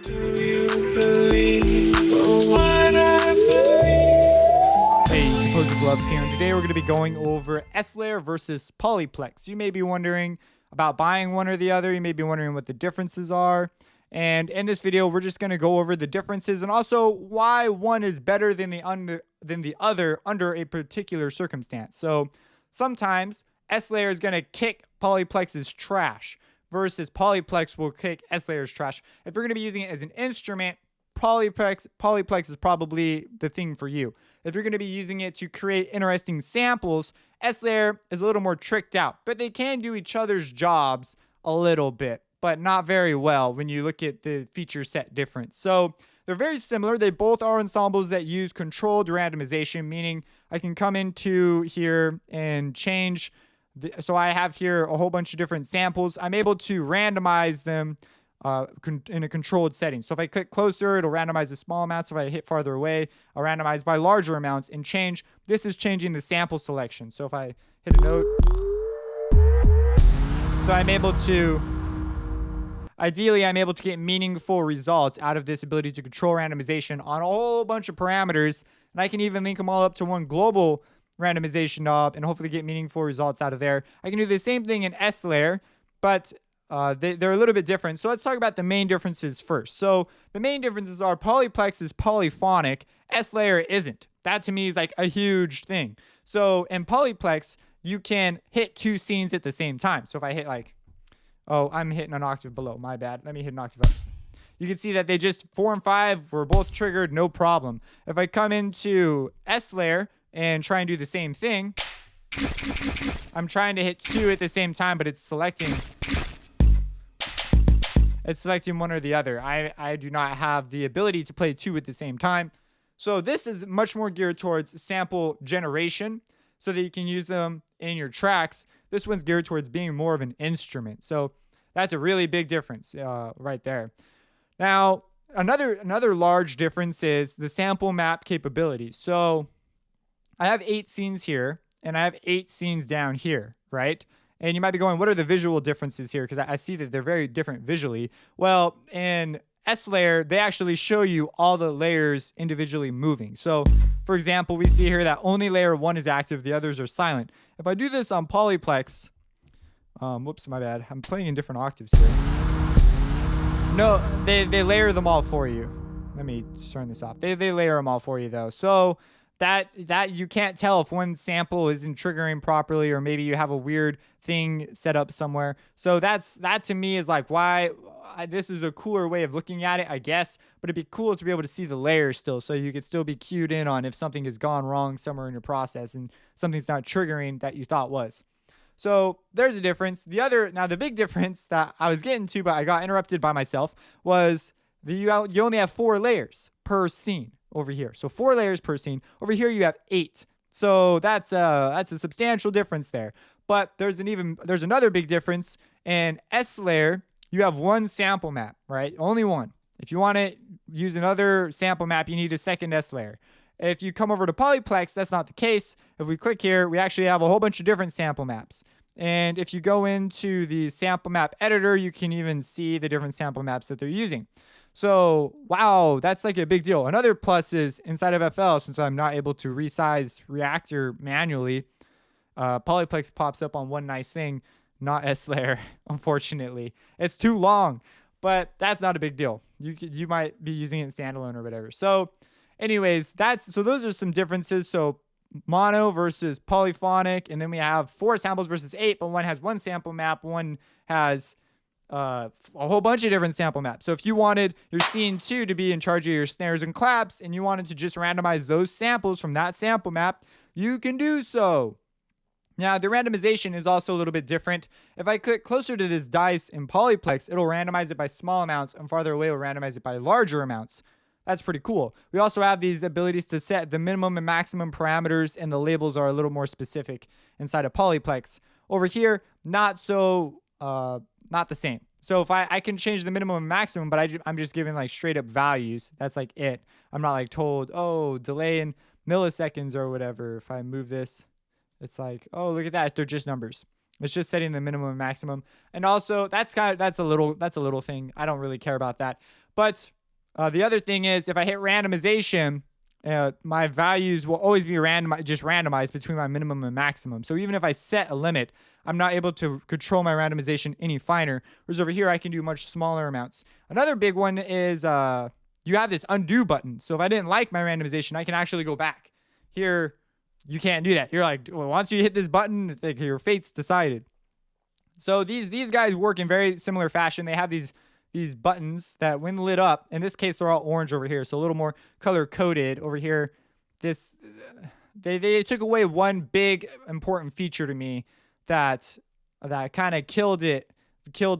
Do you believe what I believe? Hey, Composer Gloves here, and today we're going to be going over S-Layer versus Polyplex. You may be wondering about buying one or the other. You may be wondering what the differences are. And in this video, we're just going to go over the differences and also why one is better than the other under a particular circumstance. So sometimes S-Layer is going to kick Polyplex's trash versus Polyplex will kick S-Layer's trash. If you're going to be using it as an instrument, Polyplex is probably the thing for you. If you're going to be using it to create interesting samples, S-Layer is a little more tricked out, but they can do each other's jobs a little bit, but not very well when you look at the feature set difference. So they're very similar. They both are ensembles that use controlled randomization, meaning I can come into here and change. So I have here a whole bunch of different samples. I'm able to randomize them in a controlled setting. So if I click closer, it'll randomize the small amounts. If I hit farther away, I'll randomize by larger amounts and change. This is changing the sample selection. So if I hit a note, so I'm able to, ideally, I'm able to get meaningful results out of this ability to control randomization on a whole bunch of parameters. And I can even link them all up to one global randomization knob and hopefully get meaningful results out of there. I can do the same thing in S-Layer, but they're a little bit different. So let's talk about the main differences first. So the main differences are Polyplex is polyphonic, S-Layer isn't. That to me is like a huge thing. So in Polyplex, you can hit two scenes at the same time. So if I hit like, oh, I'm hitting an octave below, my bad. Let me hit an octave up. You can see that they just 4 and 5 were both triggered, no problem. If I come into S-Layer and try and do the same thing, I'm trying to hit 2 at the same time, but it's selecting one or the other. I do not have the ability to play 2 at the same time. So this is much more geared towards sample generation so that you can use them in your tracks. This one's geared towards being more of an instrument. So that's a really big difference right there. Now, another large difference is the sample map capability. So I have 8 scenes here, and I have 8 scenes down here, right? And you might be going, what are the visual differences here? Because I see that they're very different visually. Well, in S-Layer, they actually show you all the layers individually moving. So, for example, we see here that only layer 1 is active, the others are silent. If I do this on Polyplex, whoops, my bad. I'm playing in different octaves here. No, they layer them all for you. Let me turn this off. They layer them all for you, though. So that you can't tell if one sample isn't triggering properly, or maybe you have a weird thing set up somewhere. So that to me is like why this is a cooler way of looking at it, I guess. But it'd be cool to be able to see the layers still, so you could still be cued in on if something has gone wrong somewhere in your process and something's not triggering that you thought was. So there's a difference. The big difference that I was getting to, but I got interrupted by myself, was you only have 4 layers per scene over here. So 4 layers per scene. Over here you have 8. So that's a substantial difference there. But there's another big difference. In S-Layer, you have 1 sample map, right? Only 1. If you want to use another sample map, you need a second S-Layer. If you come over to Polyplex, that's not the case. If we click here, we actually have a whole bunch of different sample maps. And if you go into the sample map editor, you can even see the different sample maps that they're using. So, wow, that's like a big deal. Another plus is inside of FL, since I'm not able to resize Reactor manually, Polyplex pops up on one nice thing, not S-Layer, unfortunately. It's too long, but that's not a big deal. You might be using it in standalone or whatever. So anyways, those are some differences. So mono versus polyphonic, and then we have 4 samples versus 8, but one has 1 sample map, one has a whole bunch of different sample maps. So if you wanted your scene 2 to be in charge of your snares and claps, and you wanted to just randomize those samples from that sample map, you can do so. Now, the randomization is also a little bit different. If I click closer to this dice in Polyplex, it'll randomize it by small amounts, and farther away, it'll randomize it by larger amounts. That's pretty cool. We also have these abilities to set the minimum and maximum parameters, and the labels are a little more specific inside of Polyplex. Over here, not the same. So if I can change the minimum and maximum, but I'm just giving like straight up values. That's like it. I'm not like told, oh, delay in milliseconds or whatever. If I move this, it's like, oh, look at that. They're just numbers. It's just setting the minimum and maximum. And also that's a little thing. I don't really care about that. But The other thing is if I hit randomization, my values will always be just randomized between my minimum and maximum. So even if I set a limit, I'm not able to control my randomization any finer. Whereas over here, I can do much smaller amounts. Another big one is you have this undo button. So if I didn't like my randomization, I can actually go back. Here, you can't do that. You're like, well, once you hit this button, it's like your fate's decided. So these guys work in very similar fashion. They have these buttons that when lit up, in this case they're all orange over here, so a little more color coded over here. This they took away one big important feature to me that kind of killed a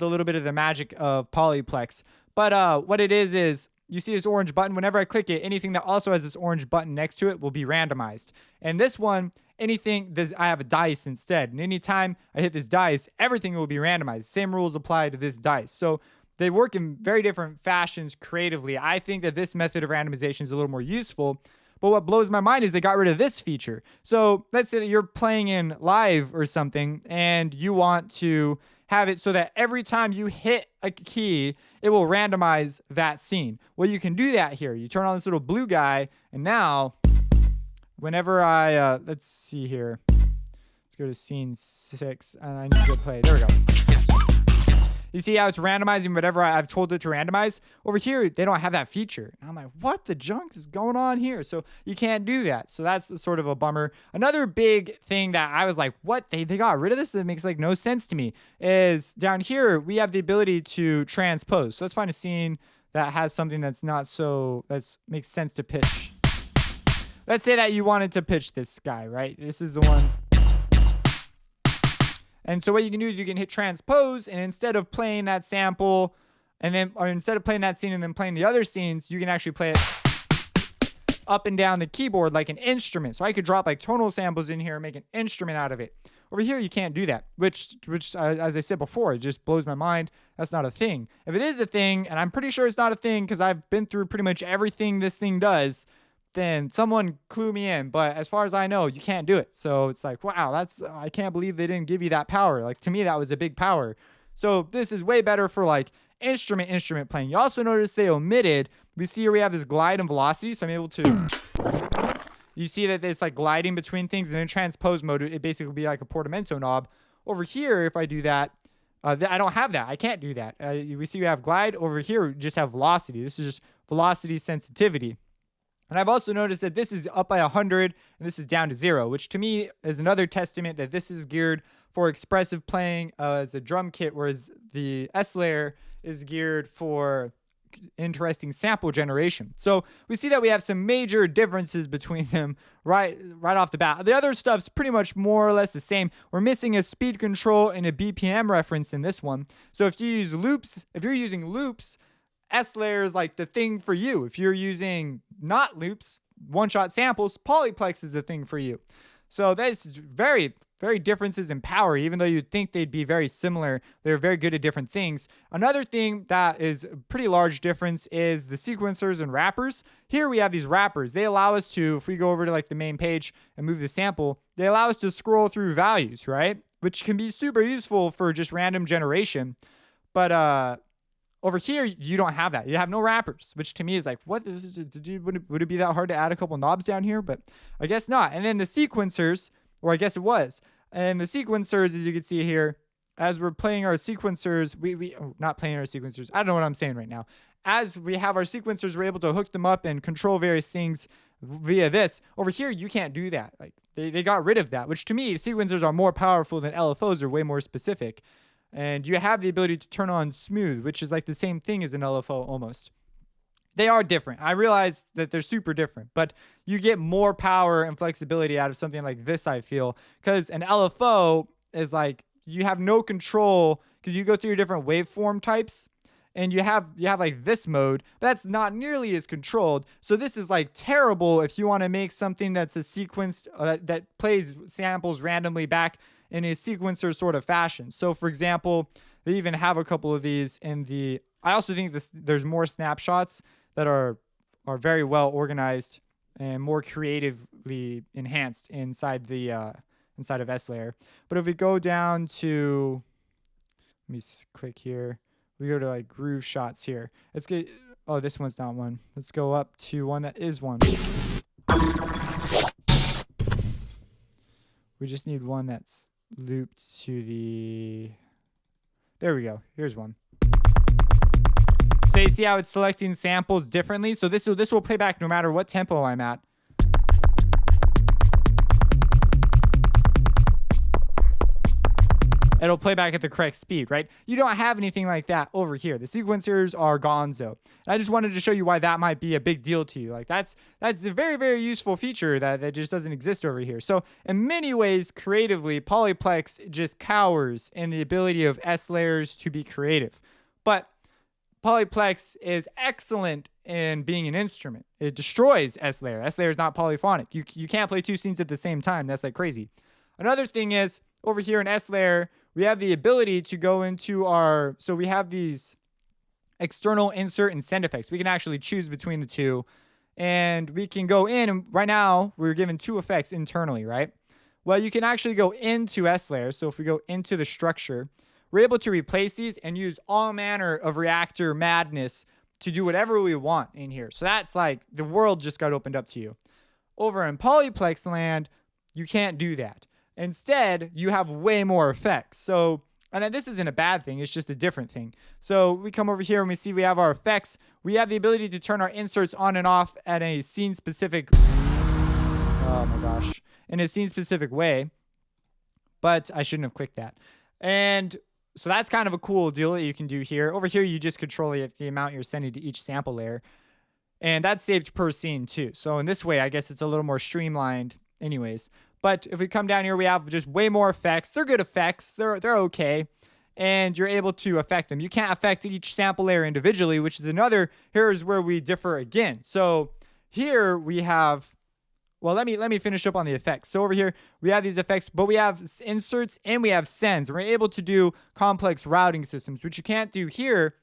little bit of the magic of Polyplex. But what it is you see this orange button. Whenever I click it, anything that also has this orange button next to it will be randomized. And this one, I have a dice instead. And anytime I hit this dice, everything will be randomized. Same rules apply to this dice. So they work in very different fashions creatively. I think that this method of randomization is a little more useful. But what blows my mind is they got rid of this feature. So let's say that you're playing in live or something and you want to have it so that every time you hit a key, it will randomize that scene. Well, you can do that here. You turn on this little blue guy, and now whenever let's see here. Let's go to scene 6, and I need to go play. There we go. You see how it's randomizing whatever I've told it to randomize? Over here, they don't have that feature. And I'm like, what the junk is going on here? So you can't do that. So that's sort of a bummer. Another big thing that I was like, what? They got rid of this? That makes like no sense to me. Is down here, we have the ability to transpose. So let's find a scene that has something that makes sense to pitch. Let's say that you wanted to pitch this guy, right? This is the one. And so what you can do is you can hit transpose, and instead of playing that sample instead of playing that scene and then playing the other scenes, you can actually play it up and down the keyboard like an instrument. So I could drop like tonal samples in here and make an instrument out of it. Over here, you can't do that, which as I said before, it just blows my mind. That's not a thing. If it is a thing, and I'm pretty sure it's not a thing because I've been through pretty much everything this thing does, then someone clue me in. But as far as I know, you can't do it. So it's like, wow, I can't believe they didn't give you that power. Like, to me, that was a big power. So this is way better for like instrument playing. You also notice they omitted, we see here we have this glide and velocity. So I'm able to, you see that it's like gliding between things, and in transpose mode, it basically will be like a portamento knob. Over here, if I do that, I don't have that. I can't do that. We see we have glide. Over here, we just have velocity. This is just velocity sensitivity. And I've also noticed that this is up by 100 and this is down to 0, which to me is another testament that this is geared for expressive playing as a drum kit, whereas the S-Layer is geared for interesting sample generation. So we see that we have some major differences between them right off the bat. The other stuff's pretty much more or less the same. We're missing a speed control and a BPM reference in this one. So if you're using loops, S-Layer is like the thing for you. If you're using not loops, one-shot samples, Polyplex is the thing for you. So that's very, very differences in power. Even though you'd think they'd be very similar, they're very good at different things. Another thing that is a pretty large difference is the sequencers and wrappers. Here we have these wrappers. They allow us to, if we go over to like the main page and move the sample, they allow us to scroll through values, right? Which can be super useful for just random generation. But over here, you don't have that. You have no wrappers, which to me is like, what? Would it be that hard to add a couple knobs down here? But I guess not. And then the sequencers, or I guess it was. And the sequencers, as you can see here, as we're playing our sequencers, not playing our sequencers. I don't know what I'm saying right now. As we have our sequencers, we're able to hook them up and control various things via this. Over here, you can't do that. Like they got rid of that, which to me, sequencers are more powerful than LFOs, are way more specific. And you have the ability to turn on smooth, which is like the same thing as an LFO almost. They are different. I realize that they're super different, but you get more power and flexibility out of something like this, I feel, because an LFO is like you have no control because you go through your different waveform types and you have like this mode that's not nearly as controlled. So this is like terrible if you want to make something that's a sequenced that plays samples randomly back in a sequencer sort of fashion. So for example, they even have a couple of these in the, I also think there's more snapshots that are very well organized and more creatively enhanced inside of S-Layer. But if we go down to, let me click here. We go to like groove shots here. Let's get, Oh, this one's not one. Let's go up to one that is one. We just need one that's looped to the... There we go. Here's one. So you see how it's selecting samples differently? So this will play back no matter what tempo I'm at. It'll play back at the correct speed, right? You don't have anything like that over here. The sequencers are gonzo. And I just wanted to show you why that might be a big deal to you. Like that's a very, very useful feature that just doesn't exist over here. So in many ways, creatively, Polyplex just cowers in the ability of S-Layers to be creative. But Polyplex is excellent in being an instrument. It destroys S-Layer. S-Layer is not polyphonic. You can't play two scenes at the same time. That's like crazy. Another thing is, over here in S-Layer, we have the ability to go into our, so we have these external insert and send effects. We can actually choose between the two, and we can go in, and right now we're given two effects internally, right? Well, you can actually go into S-Layer. So if we go into the structure, we're able to replace these and use all manner of reactor madness to do whatever we want in here. So that's like the world just got opened up to you. Over in Polyplex land, you can't do that. Instead, you have way more effects. So, and this isn't a bad thing, it's just a different thing. So we come over here and we see we have our effects. We have the ability to turn our inserts on and off at a scene specific, oh my gosh, in a scene specific way. But I shouldn't have clicked that. And so that's kind of a cool deal that you can do here. Over here, you just control the amount you're sending to each sample layer. And that's saved per scene too. So in this way, I guess it's a little more streamlined anyways. But if we come down here, we have just way more effects. They're good effects. They're okay. And you're able to affect them. You can't affect each sample layer individually, which is another, here's where we differ again. So here we have, well, let me finish up on the effects. So over here, we have these effects, but we have inserts and we have sends. We're able to do complex routing systems, which you can't do here.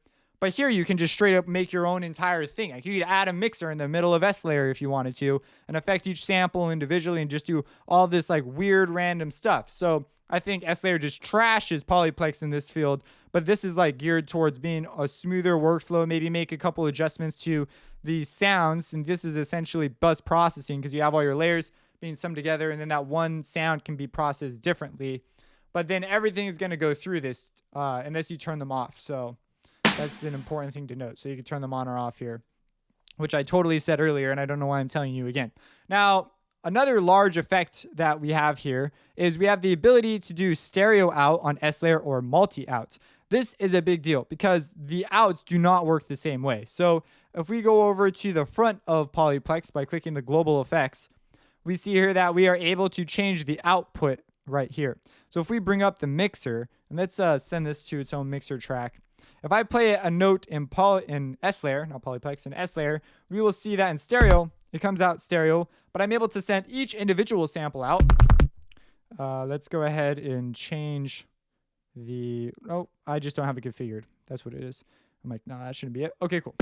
But here you can just straight up make your own entire thing. Like you could add a mixer in the middle of S-Layer if you wanted to and affect each sample individually and just do all this like weird random stuff. So I think S-Layer just trashes Polyplex in this field, but this is like geared towards being a smoother workflow, maybe make a couple adjustments to these sounds. And this is essentially bus processing because you have all your layers being summed together and then that one sound can be processed differently. But then everything is going to go through this unless you turn them off. So that's an important thing to note. So you can turn them on or off here, which I totally said earlier, and I don't know why I'm telling you again. Now, another large effect that we have here is we have the ability to do stereo out on S-Layer or multi-out. This is a big deal because the outs do not work the same way. So if we go over to the front of Polyplex by clicking the global effects, we see here that we are able to change the output right here. So if we bring up the mixer, and let's send this to its own mixer track. If I play a note in S-Layer, not Polyplex, in S-Layer, we will see that in stereo, it comes out stereo, but I'm able to send each individual sample out. Let's go ahead and change the, oh, I just don't have it configured. That's what it is. I'm like, no, that shouldn't be it. Okay, cool.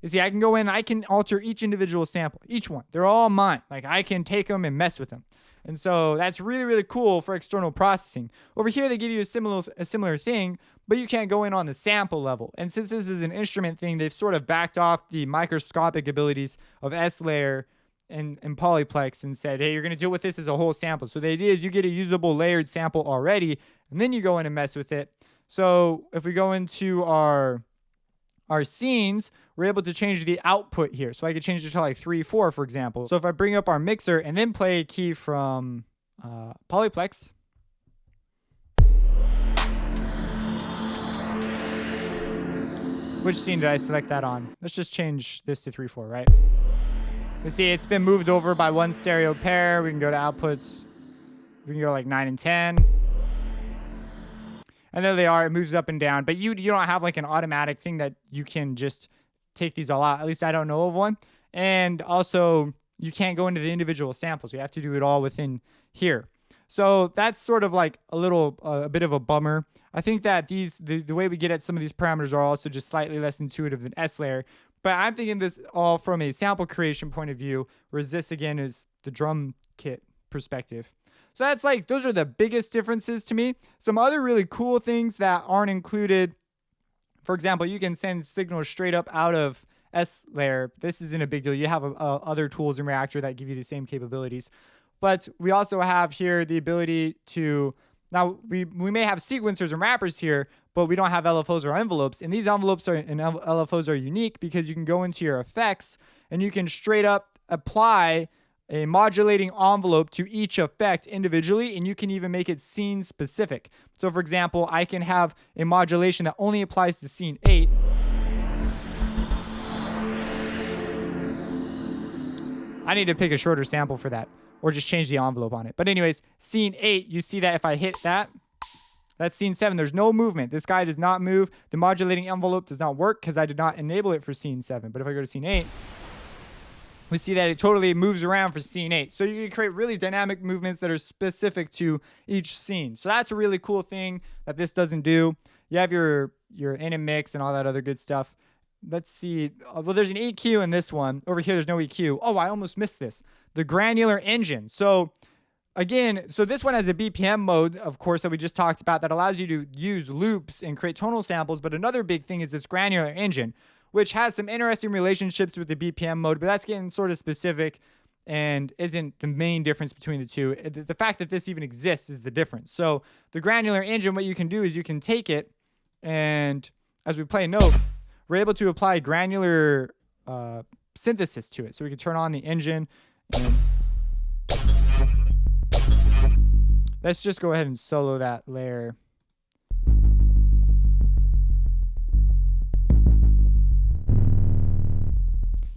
You see, I can go in, I can alter each individual sample, each one. They're all mine. Like I can take them and mess with them. And so that's really, really cool for external processing. Over here, they give you a similar thing, but you can't go in on the sample level. And since this is an instrument thing, they've sort of backed off the microscopic abilities of S-Layer and Polyplex and said, hey, you're going to deal with this as a whole sample. So the idea is you get a usable layered sample already, and then you go in and mess with it. So if we go into our scenes, we're able to change the output here. So I could change it to like 3, 4, for example. So if I bring up our mixer and then play a key from Polyplex. Which scene did I select that on? Let's just change this to 3, 4, right? You see, it's been moved over by one stereo pair. We can go to outputs. We can go like 9 and 10. And there they are. It moves up and down. But you don't have like an automatic thing that you can just take these all out. At least I don't know of one. And also, you can't go into the individual samples. You have to do it all within here. So that's sort of like a bit of a bummer. I think that the way we get at some of these parameters are also just slightly less intuitive than S-Layer. But I'm thinking this all from a sample creation point of view, whereas this again is the drum kit perspective. So that's like, those are the biggest differences to me. Some other really cool things that aren't included For example, you can send signals straight up out of S-Layer. This isn't a big deal. You have other tools in Reactor that give you the same capabilities. But we also have here the ability to, now we may have sequencers and wrappers here, but we don't have LFOs or envelopes. And these envelopes and LFOs are unique because you can go into your effects and you can straight up apply a modulating envelope to each effect individually, and you can even make it scene specific. So for example, I can have a modulation that only applies to scene 8. I need to pick a shorter sample for that, or just change the envelope on it. But anyways, scene 8, you see that if I hit that, that's scene 7. There's no movement. This guy does not move. The modulating envelope does not work because I did not enable it for scene 7. But if I go to scene 8, we see that it totally moves around for scene 8. So you can create really dynamic movements that are specific to each scene. So that's a really cool thing that this doesn't do. You have your in and mix and all that other good stuff. Let's see. Well, there's an EQ in this one. Over here, there's no EQ. Oh, I almost missed this. The Granular Engine. So again, so this one has a BPM mode, of course, that we just talked about that allows you to use loops and create tonal samples. But another big thing is this Granular Engine, which has some interesting relationships with the BPM mode, but that's getting sort of specific and isn't the main difference between the two. The fact that this even exists is the difference. So the Granular Engine, what you can do is you can take it, and as we play a note, we're able to apply granular synthesis to it. So we can turn on the engine, and let's just go ahead and solo that layer.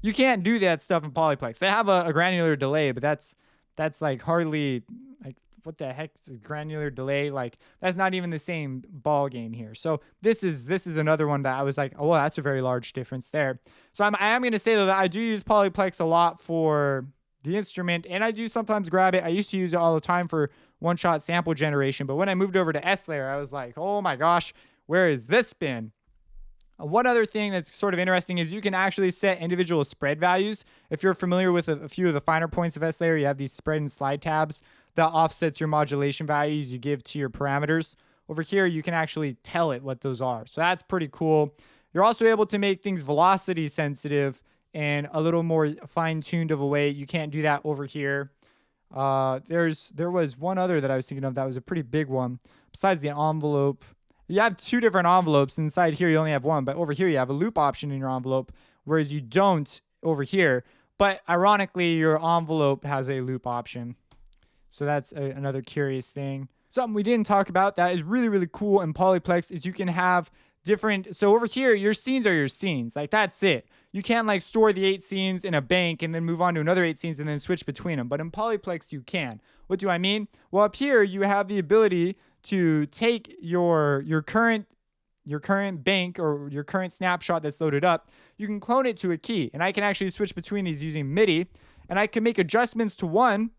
You can't do that stuff in Polyplex. They have a granular delay, but that's like hardly, like, what the heck is granular delay? Like, that's not even the same ball game here. So this is another one that I was like, oh, well, that's a very large difference there. So I am going to say though that I do use Polyplex a lot for the instrument, and I do sometimes grab it. I used to use it all the time for one-shot sample generation, but when I moved over to S-Layer, I was like, oh my gosh, where has this been? One other thing that's sort of interesting is you can actually set individual spread values. If you're familiar with a few of the finer points of S-Layer, you have these spread and slide tabs that offsets your modulation values you give to your parameters. Over here, you can actually tell it what those are. So that's pretty cool. You're also able to make things velocity sensitive and a little more fine-tuned of a way. You can't do that over here. There was one other that I was thinking of that was a pretty big one. Besides the envelope, you have two different envelopes. Inside here, you only have one, but over here, you have a loop option in your envelope, whereas you don't over here. But ironically, your envelope has a loop option. So that's another curious thing. Something we didn't talk about that is really, really cool in Polyplex is you can have different. So over here, your scenes are your scenes. Like, that's it. You can't like store the 8 scenes in a bank and then move on to another 8 scenes and then switch between them. But in Polyplex, you can. What do I mean? Well, up here, you have the ability to take your current bank or your current snapshot that's loaded up. You can clone it to a key, and I can actually switch between these using MIDI, and I can make adjustments to one,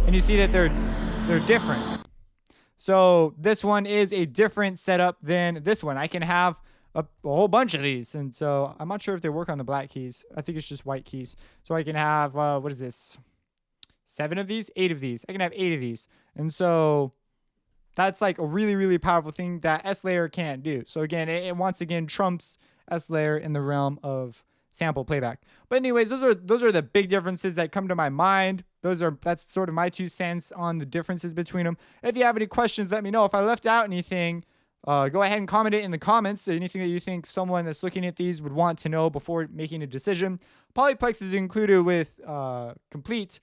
and you see that they're different. So this one is a different setup than this one. I can have a whole bunch of these, and so I'm not sure if they work on the black keys. I think it's just white keys. So I can have what is this? 7 of these, 8 of these. I can have 8 of these. And so that's like a really, really powerful thing that S-Layer can't do. So again, it once again trumps S-Layer in the realm of sample playback. But anyways, those are the big differences that come to my mind. That's sort of my 2 cents on the differences between them. If you have any questions, let me know. If I left out anything, go ahead and comment it in the comments. Anything that you think someone that's looking at these would want to know before making a decision. Polyplex is included with Complete.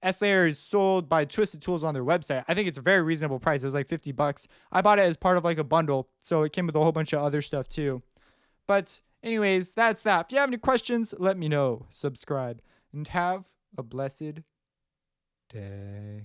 S-Layer is sold by Twisted Tools on their website. I think it's a very reasonable price. It was like $50. I bought it as part of like a bundle, so it came with a whole bunch of other stuff too. But anyways, that's that. If you have any questions, let me know. Subscribe and have a blessed day.